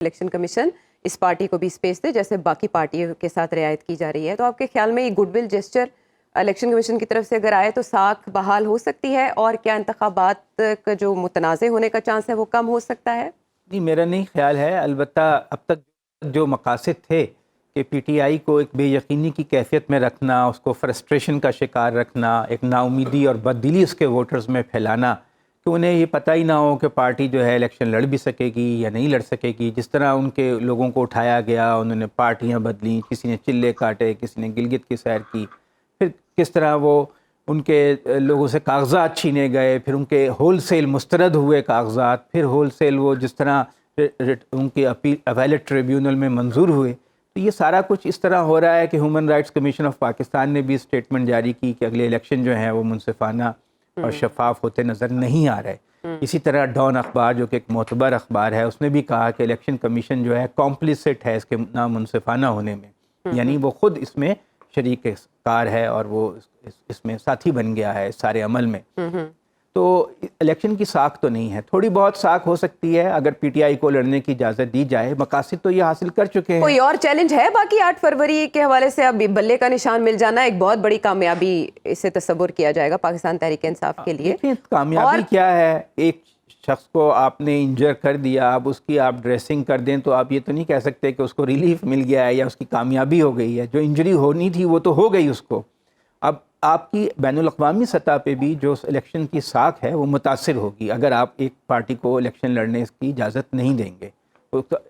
Election commission اس party کو بھی space دے جیسے باقی پارٹیوں کے ساتھ رعایت کی جا رہی ہے. تو آپ کے خیال میں یہ good will gesture election commission کی طرف سے اگر آئے تو ساکھ بحال ہو سکتی ہے, اور کیا انتخابات کا جو متنازع ہونے کا چانس ہے وہ کم ہو سکتا ہے؟ نہیں, میرا نہیں خیال ہے. البتہ اب تک جو مقاصد تھے کہ پی ٹی آئی کو ایک بے یقینی کی کیفیت میں رکھنا, اس کو فرسٹریشن کا شکار رکھنا, ایک نا امیدی اور بددلی اس کے ووٹرز میں پھیلانا کہ انہیں یہ پتہ ہی نہ ہو کہ پارٹی جو ہے الیکشن لڑ بھی سکے گی یا نہیں لڑ سکے گی. جس طرح ان کے لوگوں کو اٹھایا گیا, انہوں نے پارٹیاں بدلیں, کسی نے چلے کاٹے, کسی نے گلگت کی سیر کی, پھر کس طرح وہ ان کے لوگوں سے کاغذات چھینے گئے, پھر ان کے ہول سیل مسترد ہوئے کاغذات, پھر ہول سیل وہ جس طرح ان کے اپیلیٹ ٹریبیونل میں منظور ہوئے. تو یہ سارا کچھ اس طرح ہو رہا ہے کہ human rights commission of Pakistan نے بھی اسٹیٹمنٹ جاری کی کہ اگلے الیکشن جو ہیں وہ منصفانہ اور شفاف ہوتے نظر نہیں آ رہے. اسی طرح ڈان اخبار جو کہ ایک معتبر اخبار ہے, اس نے بھی کہا کہ الیکشن کمیشن جو ہے کمپلیسٹ ہے اس کے نامنصفانہ ہونے میں, یعنی وہ خود اس میں شریک کار ہے اور وہ اس میں ساتھی بن گیا ہے اس سارے عمل میں. تو الیکشن کی ساکھ تو نہیں ہے, تھوڑی بہت ساکھ ہو سکتی ہے اگر پی ٹی آئی کو لڑنے کی اجازت دی جائے. مقاصد تو یہ حاصل کر چکے ہیں. کوئی اور چیلنج ہے باقی 8 فروری کے حوالے سے؟ اب بلے کا نشان مل جانا ایک بہت بڑی کامیابی اسے تصور کیا جائے گا پاکستان تحریک انصاف کے لیے. کامیابی کیا ہے؟ ایک شخص کو آپ نے انجر کر دیا, اب اس کی آپ ڈریسنگ کر دیں تو آپ یہ تو نہیں کہہ سکتے کہ اس کو ریلیف مل گیا ہے یا اس کی کامیابی ہو گئی ہے. جو انجری ہونی تھی وہ تو ہو گئی اس کو. اب آپ کی بین الاقوامی سطح پہ بھی جو الیکشن کی ساکھ ہے وہ متاثر ہوگی اگر آپ ایک پارٹی کو الیکشن لڑنے کی اجازت نہیں دیں گے.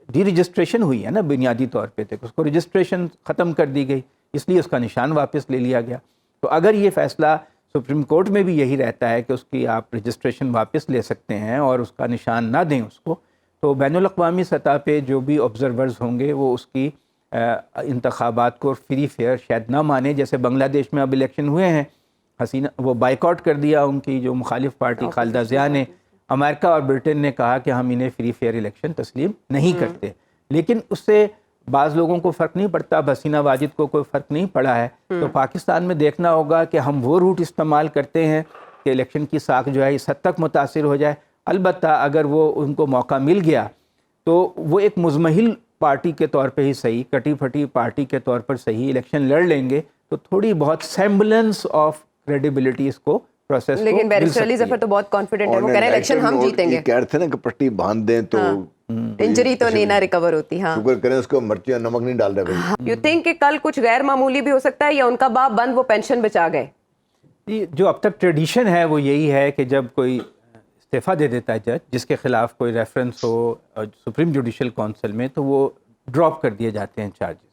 ڈی رجسٹریشن ہوئی ہے نا بنیادی طور پہ, تک اس کو رجسٹریشن ختم کر دی گئی, اس لیے اس کا نشان واپس لے لیا گیا. تو اگر یہ فیصلہ سپریم کورٹ میں بھی یہی رہتا ہے کہ اس کی آپ رجسٹریشن واپس لے سکتے ہیں اور اس کا نشان نہ دیں اس کو, تو بین الاقوامی سطح پہ جو بھی آبزرورز ہوں گے وہ اس کی انتخابات کو فری فیئر شاید نہ مانے. جیسے بنگلہ دیش میں اب الیکشن ہوئے ہیں, حسینہ وہ بائیکاٹ کر دیا ان کی جو مخالف پارٹی خالدہ ضیاء نے. امریکہ اور برٹن نے کہا کہ ہم انہیں فری فیئر الیکشن تسلیم نہیں کرتے. لیکن اس سے بعض لوگوں کو فرق نہیں پڑتا, حسینہ واجد کو کوئی فرق نہیں پڑا ہے. تو پاکستان میں دیکھنا ہوگا کہ ہم وہ روٹ استعمال کرتے ہیں کہ الیکشن کی ساکھ جو ہے اس حد تک متاثر ہو جائے. البتہ اگر وہ ان کو موقع مل گیا تو وہ ایک مزمحل پارٹی کے طور پہ ہی صحیح, کٹی پھٹی پارٹی کے طور پر صحیح الیکشن لڑ لیں گے تو تھوڑی بہت سیمبلنس آف کریڈیبلٹی اس کو پروسیس کو. لیکن بیرسٹر علی ظفر تو بہت کانفیڈنٹ ہے, وہ کہہ رہے ہیں الیکشن ہم جیتیں گے. یہ کہہ رہے تھے نا کہ پٹی باندھ دیں تو انجری تو نہیں نہ ریکور ہوتی. ہاں, شکر کریں اس کو مرچی نمک نہیں ڈال رہے. یو تھنک کہ کل کچھ غیر معمولی بھی ہو سکتا ہے یا ان کا باپ بند وہ پینشن بچا گئے؟ جو اب تک ٹریڈیشن ہے وہ یہی ہے کہ جب کوئی استعفیٰ دے دیتا ہے جج جس کے خلاف کوئی ریفرنس ہو سپریم جوڈیشل کونسل میں, تو وہ ڈراپ کر دیے جاتے ہیں چارجز.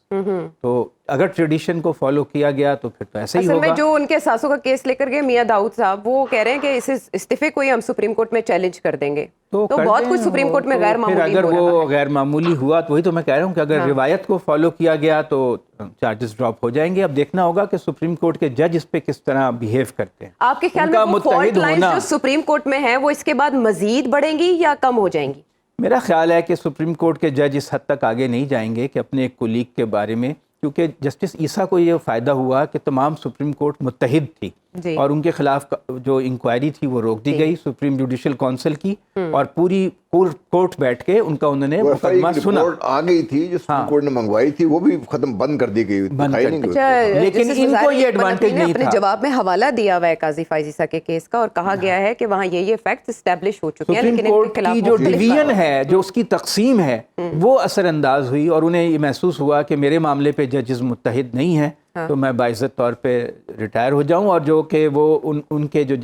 تو اگر ٹریڈیشن کو فالو کیا گیا تو پھر تو ایسے ہی ہوگا. اصل میں جو ان کے ساسوں کا کیس لے کر گئے میاں داؤد صاحب, وہ کہہ رہے ہیں کہ اس استعفے کو ہی ہم سپریم کورٹ میں چیلنج کر دیں گے. تو بہت کچھ سپریم کورٹ میں غیر معمولی اگر وہ غیر معمولی ہوا تو وہی تو میں کہہ رہا ہوں کہ اگر روایت کو فالو کیا گیا تو چارجز ڈراپ ہو جائیں گے. اب دیکھنا ہوگا کہ سپریم کورٹ کے جج اس پہ کس طرح بیہیو کرتے ہیں. آپ کے خیال میں وہ فالٹ لائنز جو سپریم کورٹ میں ہیں وہ اس کے بعد مزید بڑھیں گی یا کم ہو جائیں گی؟ میرا خیال ہے کہ سپریم کورٹ کے جج اس حد تک آگے نہیں جائیں گے کہ اپنے ایک کولیگ کے بارے میں, کیونکہ جسٹس عیسیٰ کو یہ فائدہ ہوا کہ تمام سپریم کورٹ متحد تھی اور ان کے خلاف جو انکوائری تھی وہ روک دی گئی سپریم جوڈیشل کونسل کی, اور پوری کورٹ بیٹھ کے ان کا انہوں نے مقدمہ سنا. آ گئی تھی جو سپریم کورٹ نے منگوائی تھی وہ بھی ختم بند کر دی گئی. لیکن ان کو یہ ایڈوانٹیج نہیں تھا. اپنے جواب میں حوالہ دیا ہوا ہے قاضی فائز عیسیٰ کے کیس کا اور کہا گیا ہے کہ وہاں یہ فیکٹس اسٹیبلش ہو چکے ہیں, سپریم کورٹ کی جو ڈویژن ہے, جو اس کی تقسیم ہے, وہ اثر انداز ہوئی اور انہیں یہ محسوس ہوا کہ میرے معاملے پہ ججز متحد نہیں ہیں تو میں باعزت طور پہ ریٹائر ہو جاؤں. اور جو کہ وہ ان کے جو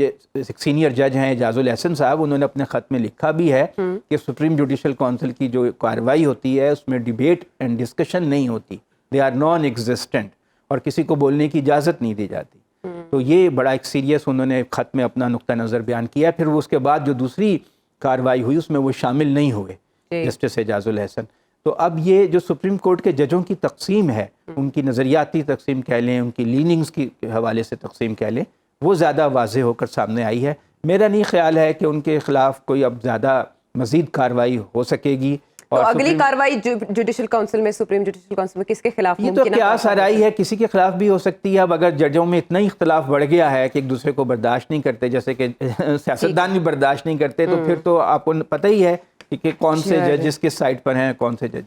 سینئر جج ہیں اعجاز الحسن صاحب, انہوں نے اپنے خط میں لکھا بھی ہے کہ سپریم جوڈیشل کونسل کی جو کارروائی ہوتی ہے اس میں ڈیبیٹ اینڈ ڈسکشن نہیں ہوتی, دے آر نان ایگزسٹنٹ, اور کسی کو بولنے کی اجازت نہیں دی جاتی. تو یہ بڑا ایک سیریس انہوں نے خط میں اپنا نقطہ نظر بیان کیا. پھر وہ اس کے بعد جو دوسری کارروائی ہوئی اس میں وہ شامل نہیں ہوئے جسٹس اعجاز الحسن. تو اب یہ جو سپریم کورٹ کے ججوں کی تقسیم ہے, ان کی نظریاتی تقسیم کہہ لیں, ان کی لیننگز کے حوالے سے تقسیم کہہ لیں, وہ زیادہ واضح ہو کر سامنے آئی ہے. میرا نہیں خیال ہے کہ ان کے خلاف کوئی اب زیادہ مزید کارروائی ہو سکے گی. تو اگلی کارروائی جوڈیشل کاؤنسل میں, سپریم جوڈیشل کاؤنسل میں کس کے خلاف ممکن ہے؟ یہ تو کیا سرائی ہے, کسی کے خلاف بھی ہو سکتی ہے. اب اگر ججوں میں اتنا ہی اختلاف بڑھ گیا ہے کہ ایک دوسرے کو برداشت نہیں کرتے, جیسے کہ سیاستدان بھی برداشت نہیں کرتے, تو پھر تو آپ کو پتہ ہی ہے کہ کون سے چلیے۔ ججز کس سائڈ پر ہیں کون سے جج